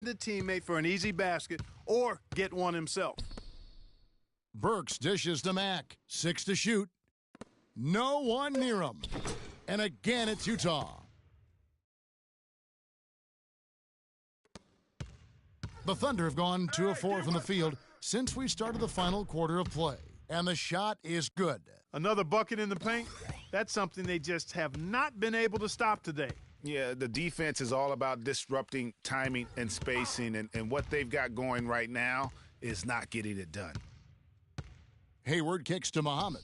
the teammate for an easy basket or get one himself. Burks dishes to Mack. 6 to shoot. No one near him. And again, it's Utah. The Thunder have gone 2 of 4 from the field since we started the final quarter of play. And the shot is good. Another bucket in the paint? That's something they just have not been able to stop today. Yeah, the defense is all about disrupting timing and spacing, and what they've got going right now is not getting it done. Hayward kicks to Muhammad.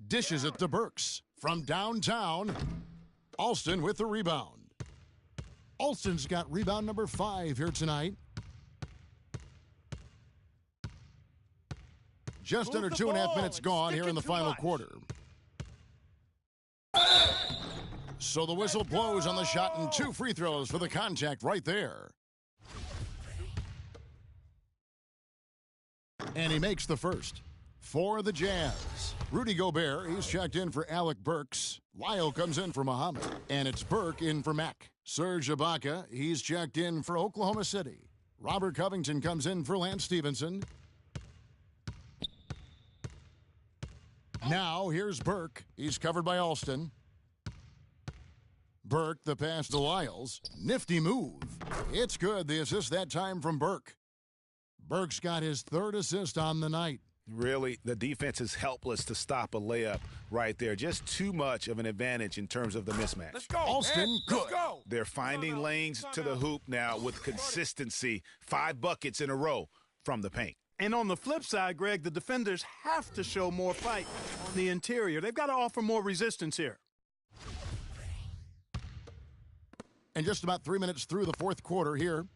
Dishes it to Burks. From downtown, Alston with the rebound. Alston's got rebound number 5 here tonight. Just under 2.5 minutes gone here in the final quarter. So the whistle blows on the shot and 2 free throws for the contact right there. And he makes the first. For the Jazz, Rudy Gobert, he's checked in for Alec Burks. Lyle comes in for Muhammad, and it's Burke in for Mack. Serge Ibaka, he's checked in for Oklahoma City. Robert Covington comes in for Lance Stevenson. Now here's Burke. He's covered by Alston. Burke, the pass to Lyles. Nifty move. It's good. The assist that time from Burke. Burke's got his 3rd assist on the night. Really, the defense is helpless to stop a layup right there. Just too much of an advantage in terms of the mismatch. Let's go, Alston, good. Let's go. They're finding lanes to the hoop now with consistency. 5 buckets in a row from the paint. And on the flip side, Greg, the defenders have to show more fight on the interior. They've got to offer more resistance here. And just about 3 minutes through the 4th quarter here.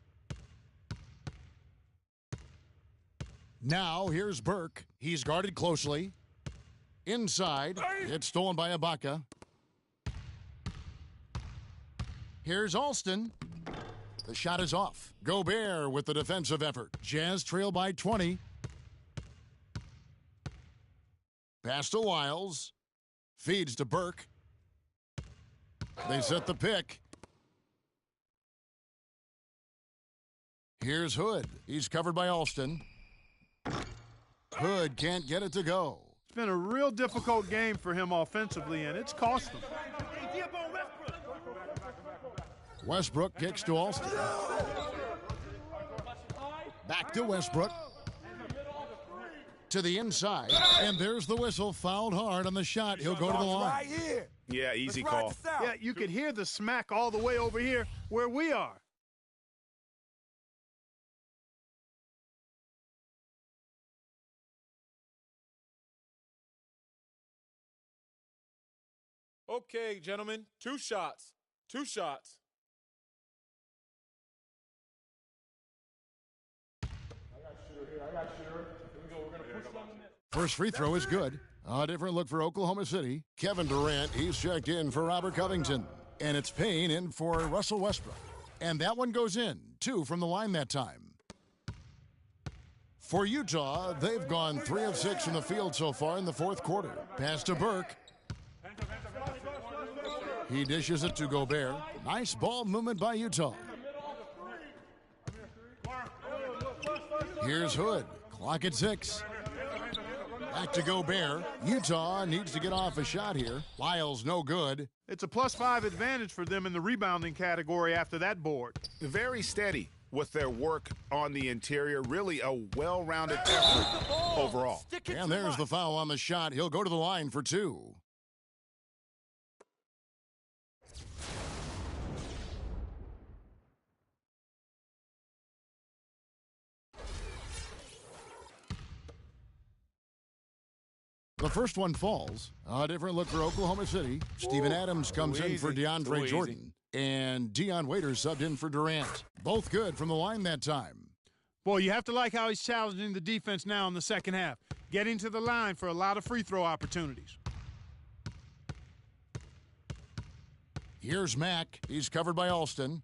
Now here's Burke. He's guarded closely. Inside. It's stolen by Ibaka. Here's Alston. The shot is off. Gobert with the defensive effort. Jazz trail by 20. Pass to Lyles. Feeds to Burke. They set the pick. Here's Hood. He's covered by Alston. Hood can't get it to go. It's been a real difficult game for him offensively, and it's cost him. Westbrook kicks to Alston. Back to Westbrook. To the inside. And there's the whistle. Fouled hard on the shot. He'll go to the line. Right here. Yeah, easy call. Yeah, you could hear the smack all the way over here where we are. Okay, gentlemen, 2 shots. 2 shots. I got shooter here. Here we go. We're going to push on the net. First free throw is good. A different look for Oklahoma City. Kevin Durant, he's checked in for Robert Covington. And it's Payne in for Russell Westbrook. And that one goes in. 2 from the line that time. For Utah, they've gone 3 of 6 from the field so far in the 4th quarter. Pass to Burke. He dishes it to Gobert. Nice ball movement by Utah. Here's Hood. Clock at 6. Back to Gobert. Utah needs to get off a shot here. Lyles no good. It's a +5 advantage for them in the rebounding category after that board. Very steady with their work on the interior. Really a well-rounded effort overall. And there's the foul on the shot. He'll go to the line for 2. The first one falls. A different look for Oklahoma City. Steven Adams comes in for DeAndre Jordan. And Dion Waiters subbed in for Durant. Both good from the line that time. Boy, you have to like how he's challenging the defense now in the second half. Getting to the line for a lot of free throw opportunities. Here's Mack. He's covered by Alston.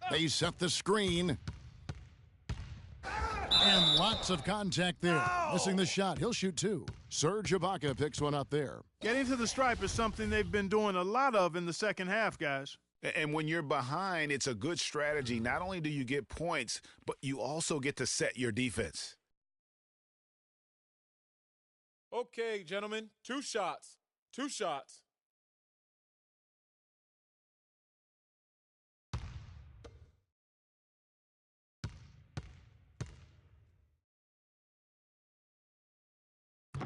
They set the screen. And lots of contact there. Missing the shot. He'll shoot 2. Serge Ibaka picks one up there. Getting to the stripe is something they've been doing a lot of in the second half, guys. And when you're behind, it's a good strategy. Not only do you get points, but you also get to set your defense. Okay, gentlemen, 2 shots. 2 shots.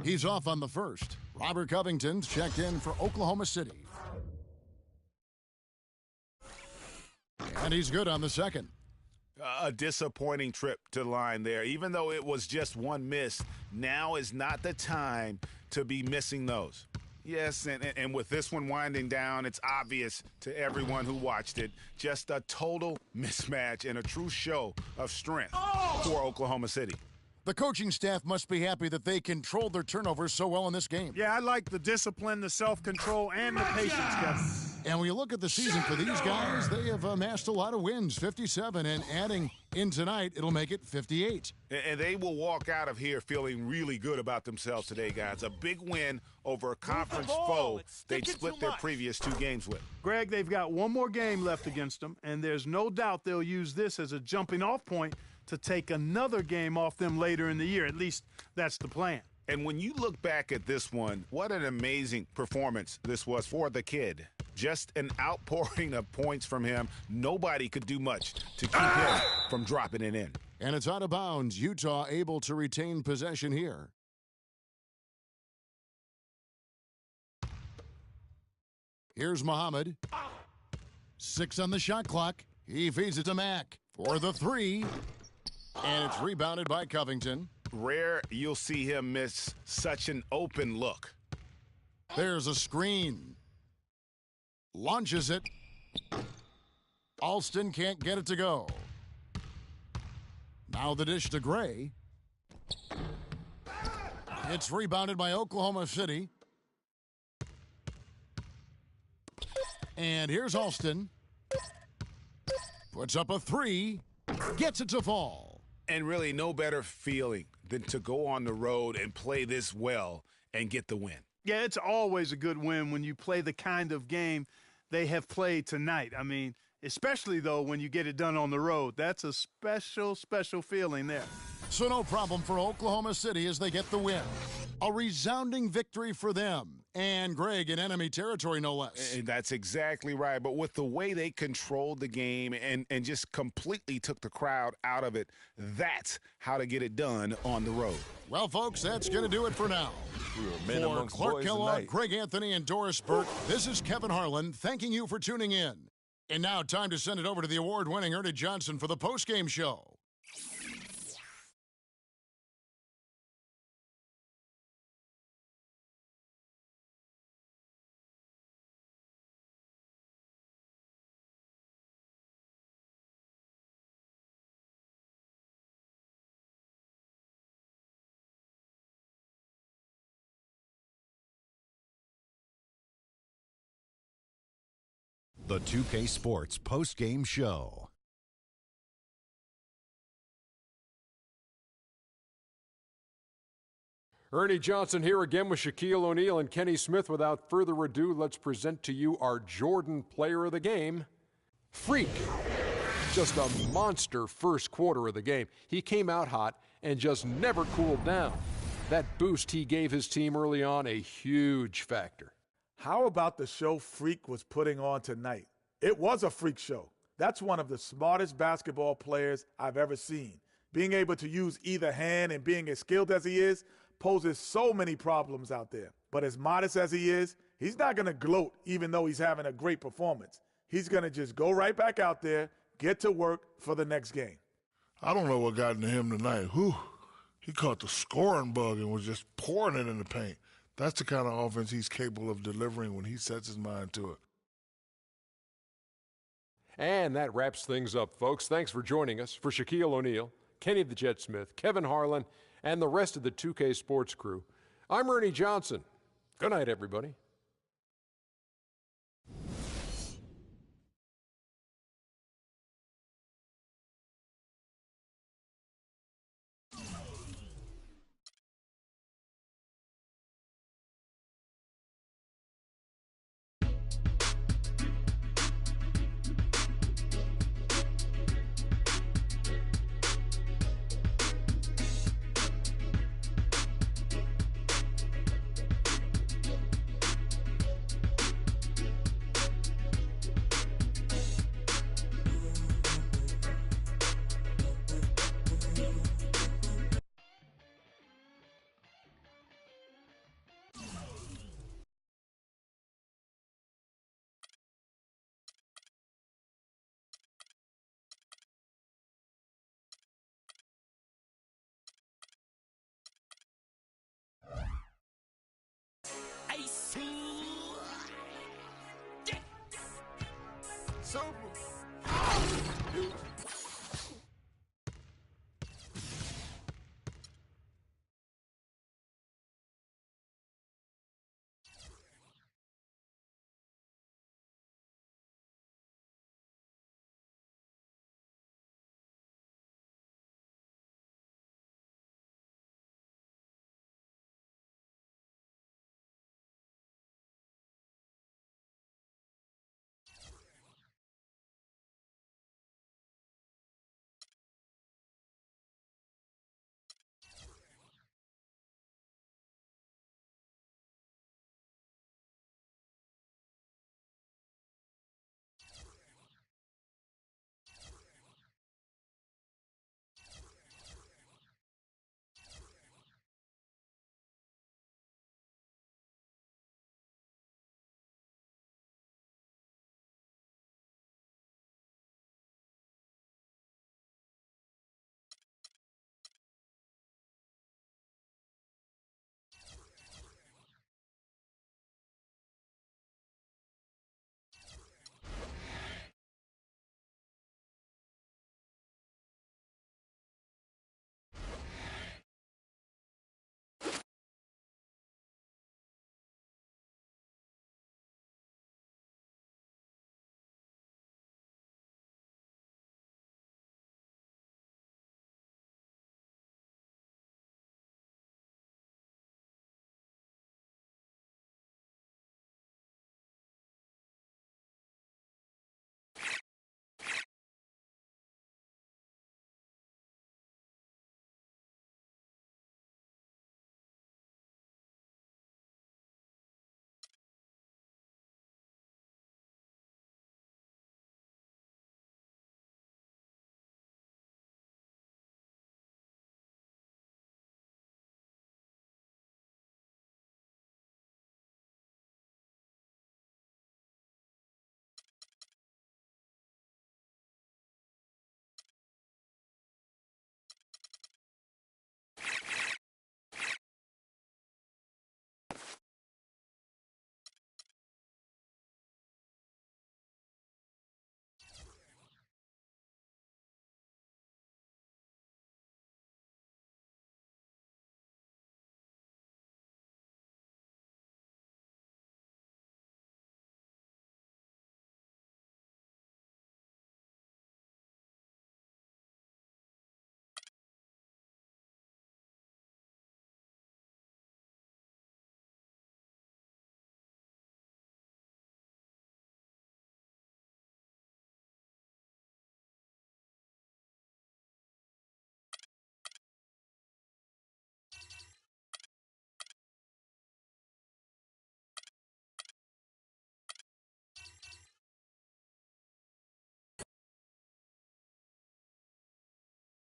He's off on the first. Robert Covington's checked in for Oklahoma City. And he's good on the second. A disappointing trip to the line there. Even though it was just one miss, now is not the time to be missing those. Yes, and with this one winding down, it's obvious to everyone who watched it. Just a total mismatch and a true show of strength for Oklahoma City. The coaching staff must be happy that they controlled their turnovers so well in this game. Yeah, I like the discipline, the self-control, and the patience, Kevin. And when you look at the season for these guys, they have amassed a lot of wins, 57, and adding in tonight, it'll make it 58. And they will walk out of here feeling really good about themselves today, guys. A big win over a conference foe they'd split their previous 2 games with. Greg, they've got one more game left against them, and there's no doubt they'll use this as a jumping-off point to take another game off them later in the year. At least that's the plan. And when you look back at this one, what an amazing performance this was for the kid. Just an outpouring of points from him. Nobody could do much to keep him from dropping it in. And it's out of bounds. Utah able to retain possession here. Here's Muhammad. 6 on the shot clock. He feeds it to Mack for the 3. And it's rebounded by Covington. Rare you'll see him miss such an open look. There's a screen. Launches it. Alston can't get it to go. Now the dish to Gray. It's rebounded by Oklahoma City. And here's Alston. Puts up a 3. Gets it to fall. And really no better feeling than to go on the road and play this well and get the win. Yeah, it's always a good win when you play the kind of game they have played tonight. I mean, especially, though, when you get it done on the road. That's a special, special feeling there. So no problem for Oklahoma City as they get the win. A resounding victory for them. And Greg in enemy territory, no less. And that's exactly right. But with the way they controlled the game and just completely took the crowd out of it, that's how to get it done on the road. Well, folks, that's going to do it for now. For Clark Kellogg, Greg Anthony, and Doris Burke, this is Kevin Harlan thanking you for tuning in. And now time to send it over to the award-winning Ernie Johnson for the postgame show. The 2K Sports post-game show. Ernie Johnson here again with Shaquille O'Neal and Kenny Smith. Without further ado, let's present to you our Jordan Player of the Game, Freak. Just a monster first quarter of the game. He came out hot and just never cooled down. That boost he gave his team early on, a huge factor. How about the show Freak was putting on tonight? It was a freak show. That's one of the smartest basketball players I've ever seen. Being able to use either hand and being as skilled as he is poses so many problems out there. But as modest as he is, he's not going to gloat even though he's having a great performance. He's going to just go right back out there, get to work for the next game. I don't know what got into him tonight. He caught the scoring bug and was just pouring it in the paint. That's the kind of offense he's capable of delivering when he sets his mind to it. And that wraps things up, folks. Thanks for joining us. For Shaquille O'Neal, Kenny the Jet Smith, Kevin Harlan, and the rest of the 2K Sports crew, I'm Ernie Johnson. Good night, everybody.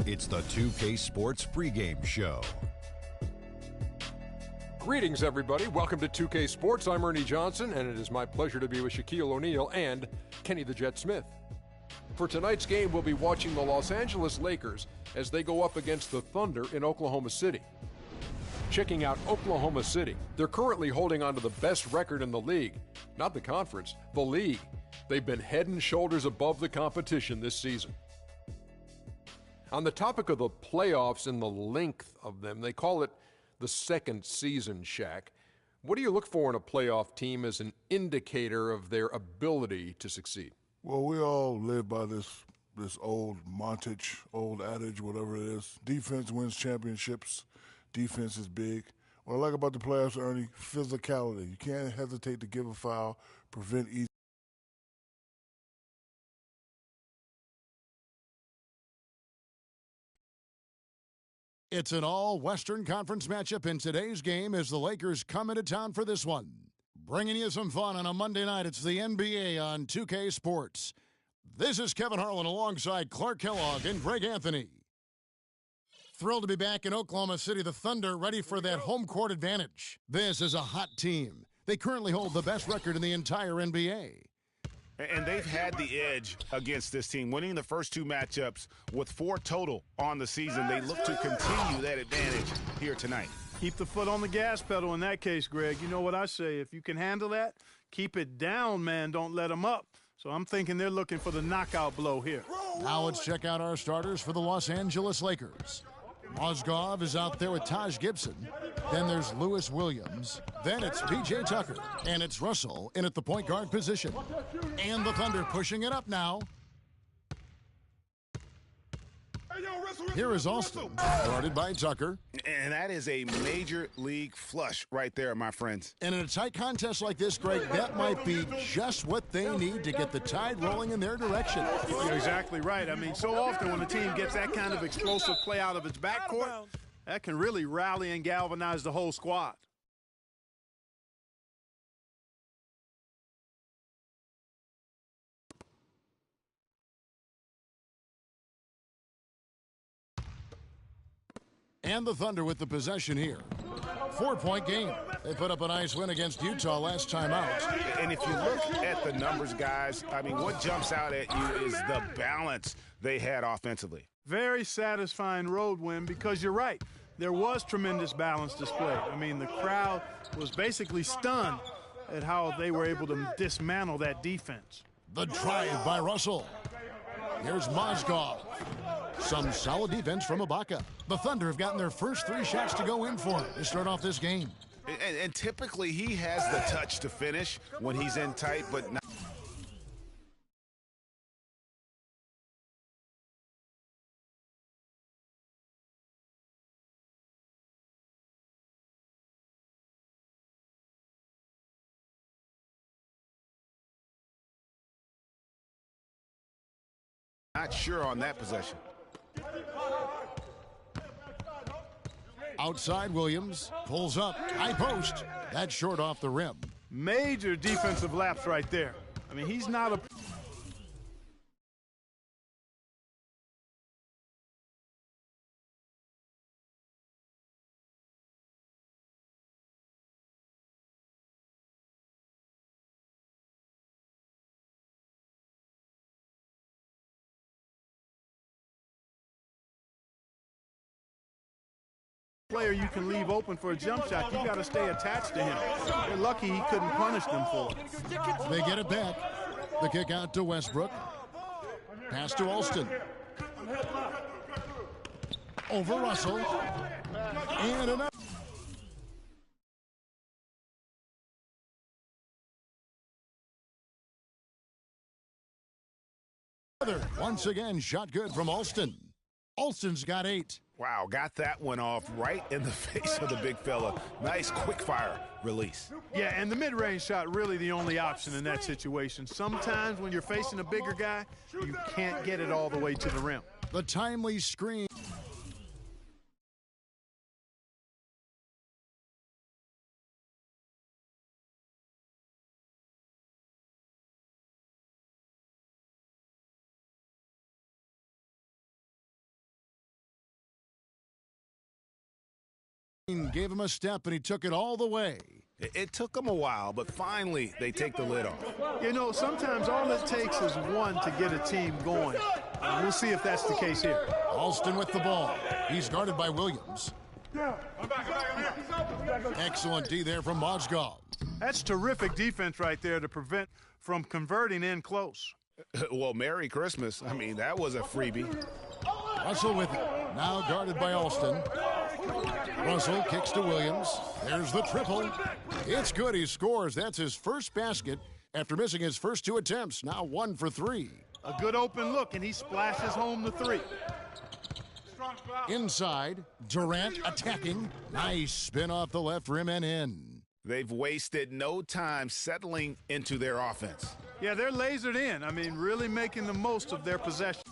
It's the 2K Sports pregame show. Greetings, everybody. Welcome to 2K Sports. I'm Ernie Johnson, and it is my pleasure to be with Shaquille O'Neal and Kenny the Jet Smith. For tonight's game, we'll be watching the Los Angeles Lakers as they go up against the Thunder in Oklahoma City. Checking out Oklahoma City, they're currently holding on to the best record in the league. Not the conference, the league. They've been head and shoulders above the competition this season. On the topic of the playoffs and the length of them, they call it the second season, Shaq. What do you look for in a playoff team as an indicator of their ability to succeed? Well, we all live by this old montage, old adage, whatever it is. Defense wins championships. Defense is big. What I like about the playoffs, Ernie, physicality. You can't hesitate to give a foul, prevent easy. It's an all-Western Conference matchup in today's game as the Lakers come into town for this one. Bringing you some fun on a Monday night, it's the NBA on 2K Sports. This is Kevin Harlan alongside Clark Kellogg and Greg Anthony. Thrilled to be back in Oklahoma City, the Thunder ready for that home court advantage. This is a hot team. They currently hold the best record in the entire NBA. And they've had the edge against this team, winning the first two matchups with 4 total on the season. They look to continue that advantage here tonight. Keep the foot on the gas pedal in that case, Greg. You know what I say. If you can handle that, keep it down, man. Don't let them up. So I'm thinking they're looking for the knockout blow here. Now let's check out our starters for the Los Angeles Lakers. Mozgov is out there with Taj Gibson. Then there's Lewis Williams. Then it's P.J. Tucker. And it's Russell in at the point guard position. And the Thunder pushing it up now. Here is Austin, guarded by Tucker. And that is a major league flush right there, my friends. And in a tight contest like this, Greg, that might be just what they need to get the tide rolling in their direction. You're exactly right. I mean, so often when a team gets that kind of explosive play out of its backcourt, that can really rally and galvanize the whole squad. And the Thunder with the possession here. 4-point game. They put up a nice win against Utah last time out. And if you look at the numbers, guys, I mean, what jumps out at you is the balance they had offensively. Very satisfying road win because you're right. There was tremendous balance displayed. I mean, the crowd was basically stunned at how they were able to dismantle that defense. The drive by Russell. Here's Mozgov. Some solid defense from Ibaka. The Thunder have gotten their first 3 shots to go in for to start off this game. And typically he has the touch to finish when he's in tight, but not. Not sure on that possession. Outside, Williams pulls up, high post. That's short off the rim. Major defensive lapse right there. I mean, he's not a... player you can leave open for a jump shot. You got to stay attached to him. They're lucky he couldn't punish them for it. They get it back. The kick out to Westbrook. Pass to Alston. Over Russell. And another. Once again, shot good from Alston. Alston's got 8. Wow, got that one off right in the face of the big fella. Nice quick fire release. Yeah, and the mid-range shot really the only option in that situation. Sometimes when you're facing a bigger guy, you can't get it all the way to the rim. The timely screen. Gave him a step, and he took it all the way. It took him a while, but finally they take the lid off. You know, sometimes all it takes is one to get a team going. We'll see if that's the case here. Alston with the ball. He's guarded by Williams. Excellent D there from Mozgov. That's terrific defense right there to prevent from converting in close. Well, Merry Christmas. I mean, that was a freebie. Russell with it. Now guarded by Alston. Russell kicks to Williams. There's the triple. It's good. He scores. That's his first basket after missing his first 2 attempts. Now 1 for 3. A good open look, and he splashes home the 3. Inside, Durant attacking. Nice spin off the left rim and in. They've wasted no time settling into their offense. Yeah, they're lasered in. I mean, really making the most of their possession.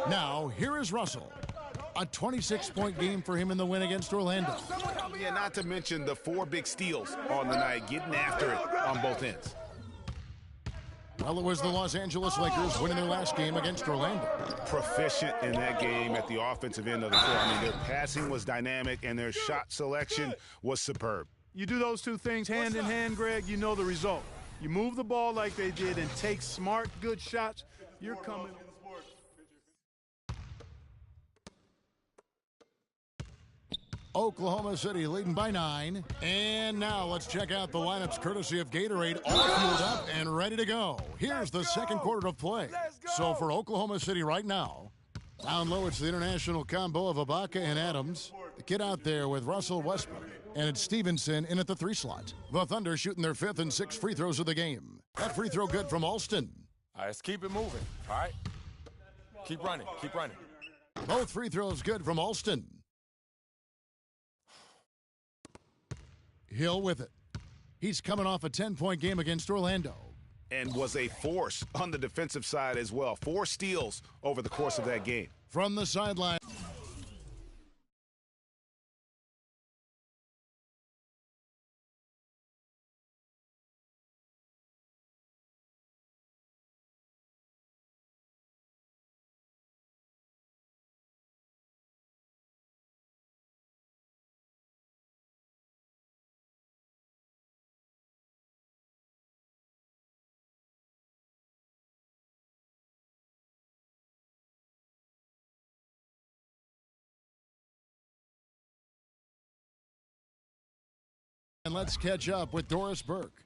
Now, here is Russell. A 26-point game for him in the win against Orlando. Yeah, not to mention the 4 big steals on the night, getting after it on both ends. Well, it was the Los Angeles Lakers winning their last game against Orlando. Proficient in that game at the offensive end of the floor. I mean, their passing was dynamic and their shot selection was superb. You do those two things hand in hand, Greg, you know the result. You move the ball like they did and take smart, good shots, you're coming. Oklahoma City leading by 9. And now let's check out the lineups courtesy of Gatorade, all fueled up and ready to go. Here's the second quarter of play. So for Oklahoma City right now, down low it's the international combo of Ibaka and Adams. The kid out there with Russell Westbrook. And it's Stevenson in at the 3 slot. The Thunder shooting their 5th and 6th free throws of the game. That free throw good from Alston. All right, let's keep it moving, all right? Keep running, keep running. Both free throws good from Alston. Hill with it. He's coming off a 10-point game against Orlando. And was a force on the defensive side as well. 4 steals over the course of that game. From the sideline. And let's catch up with Doris Burke.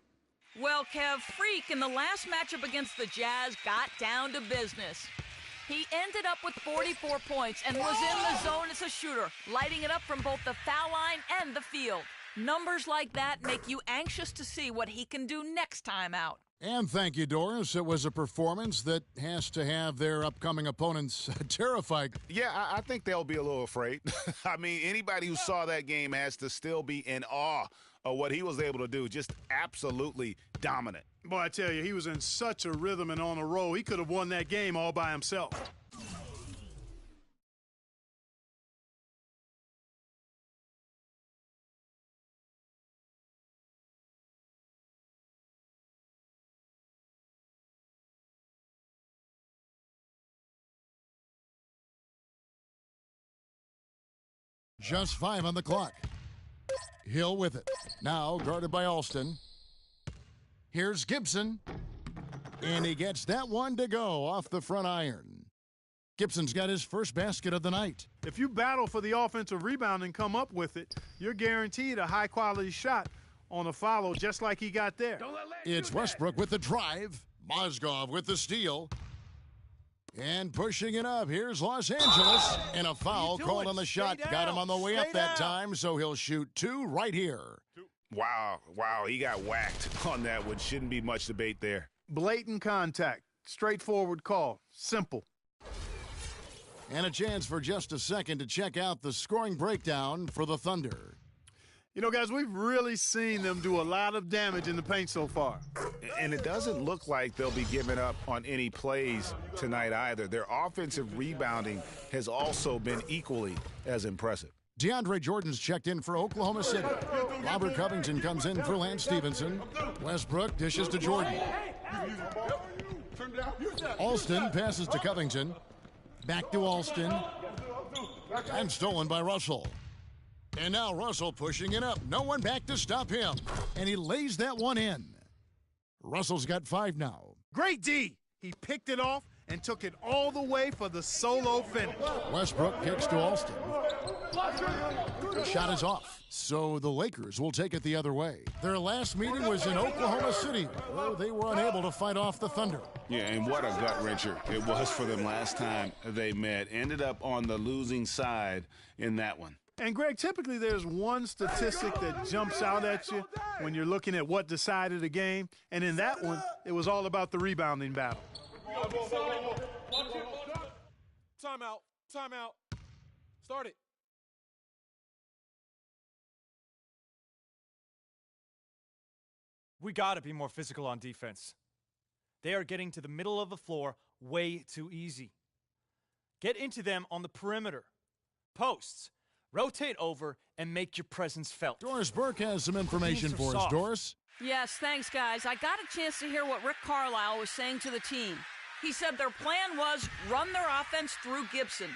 Well, Kev, Freak in the last matchup against the Jazz got down to business. He ended up with 44 points and was in the zone as a shooter, lighting it up from both the foul line and the field. Numbers like that make you anxious to see what he can do next time out. And thank you, Doris. It was a performance that has to have their upcoming opponents terrified. Yeah, I think they'll be a little afraid. I mean, anybody who saw that game has to still be in awe of what he was able to do. Just absolutely dominant. Boy, I tell you, he was in such a rhythm and on a roll. He could have won that game all by himself. Just 5 on the clock. Hill with it. Now guarded by Alston. Here's Gibson. And he gets that one to go off the front iron. Gibson's got his first basket of the night. If you battle for the offensive rebound and come up with it, you're guaranteed a high-quality shot on a follow just like he got there. It's Westbrook with the drive. Mozgov with the steal. And pushing it up, here's Los Angeles. And a foul called on the shot. Got him on the way up that time, so he'll shoot 2 right here. Wow, he got whacked on that one. Shouldn't be much debate there. Blatant contact. Straightforward call. Simple. And a chance for just a second to check out the scoring breakdown for the Thunder. You know, guys, we've really seen them do a lot of damage in the paint so far. And it doesn't look like they'll be giving up on any plays tonight either. Their offensive rebounding has also been equally as impressive. DeAndre Jordan's checked in for Oklahoma City. Robert Covington comes in for Lance Stevenson. Westbrook dishes to Jordan. Alston passes to Covington. Back to Alston. And stolen by Russell. And now Russell pushing it up. No one back to stop him. And he lays that one in. Russell's got 5 now. Great D. He picked it off and took it all the way for the solo finish. Westbrook kicks to Alston. Shot is off. So the Lakers will take it the other way. Their last meeting was in Oklahoma City, where they were unable to fight off the Thunder. Yeah, and what a gut-wrencher it was for them last time they met. Ended up on the losing side in that one. And, Greg, typically there's one statistic that jumps out at you when you're looking at what decided a game. And in that one, it was all about the rebounding battle. Timeout. Timeout. Start it. We got to be more physical on defense. They are getting to the middle of the floor way too easy. Get into them on the perimeter. Posts. rotate over, and make your presence felt. Doris Burke has some information for us. Doris? Yes, thanks, guys. I got a chance to hear what Rick Carlisle was saying to the team. He said their plan was run their offense through Gibson.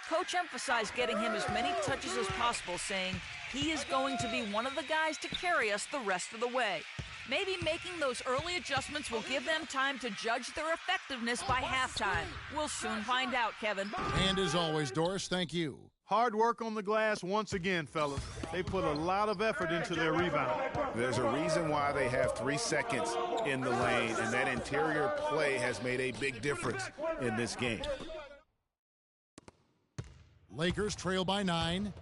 Coach emphasized getting him as many touches as possible, saying he is going to be one of the guys to carry us the rest of the way. Maybe making those early adjustments will give them time to judge their effectiveness by halftime. We'll soon find out, Kevin. And as always, Doris, thank you. Hard work on the glass once again, fellas. They put a lot of effort into their rebound. There's a reason why they have 3 seconds in the lane, and that interior play has made a big difference in this game. Lakers trail by 9.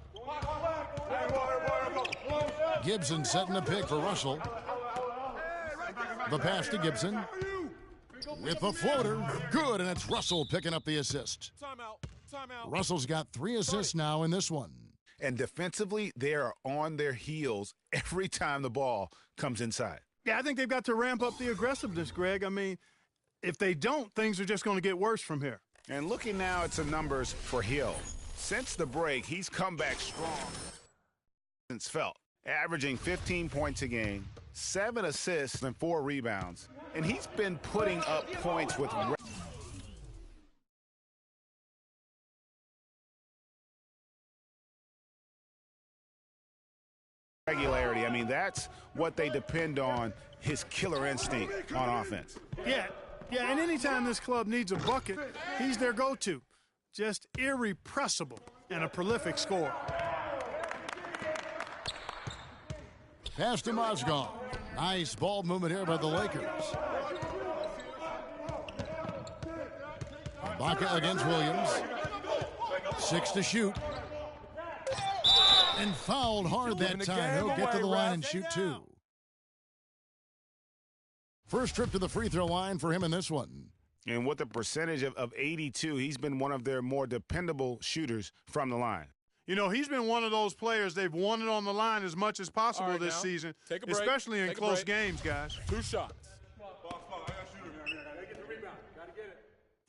Gibson setting a pick for Russell. The pass to Gibson. With the floater. Good, and it's Russell picking up the assist. Timeout. Russell's got 3 assists now in this one. And defensively, they are on their heels every time the ball comes inside. Yeah, I think they've got to ramp up the aggressiveness, Greg. I mean, if they don't, things are just going to get worse from here. And looking now at some numbers for Hill. Since the break, he's come back strong since felt, averaging 15 points a game, 7 assists and 4 rebounds. And he's been putting up points with regularity. I mean, that's what they depend on, his killer instinct on offense. Yeah, and anytime this club needs a bucket, he's their go-to. Just irrepressible and a prolific scorer. Pass to Mozgov. Nice ball movement here by the Lakers. Ibaka against Williams. 6 to shoot. And fouled hard that time. He'll get to the line and shoot 2. First trip to the free throw line for him in this one. And with a percentage of 82, he's been one of their more dependable shooters from the line. You know, he's been one of those players they've wanted on the line as much as possible this season, especially in close games, guys. 2 shots.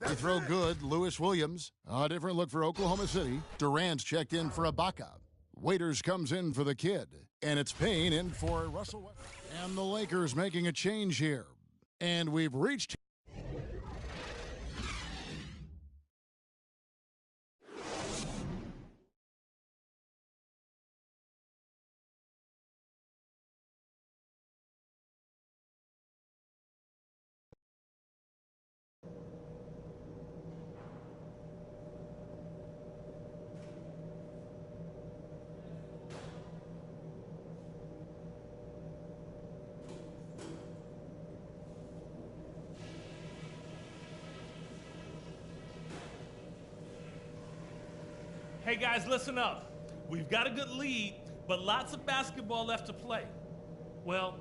They throw good. Lewis Williams. A different look for Oklahoma City. Durant's checked in for Ibaka. Waiters comes in for the kid. And it's Payne in for Russell Westbrook. And the Lakers making a change here. And we've reached... Hey guys, listen up. We've got a good lead, but lots of basketball left to play. Well,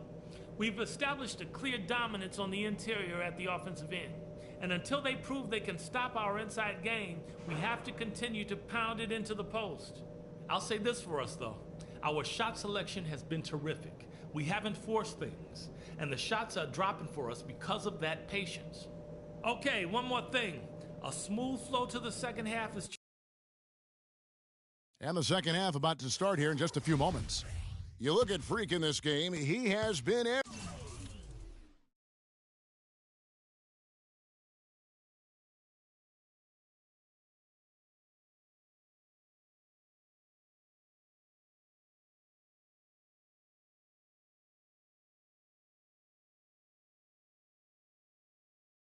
we've established a clear dominance on the interior at the offensive end. And until they prove they can stop our inside game, we have to continue to pound it into the post. I'll say this for us though. Our shot selection has been terrific. We haven't forced things, and the shots are dropping for us because of that patience. Okay, one more thing. A smooth flow to the second half is... And the second half about to start here in just a few moments. You look at Freak in this game, he has been...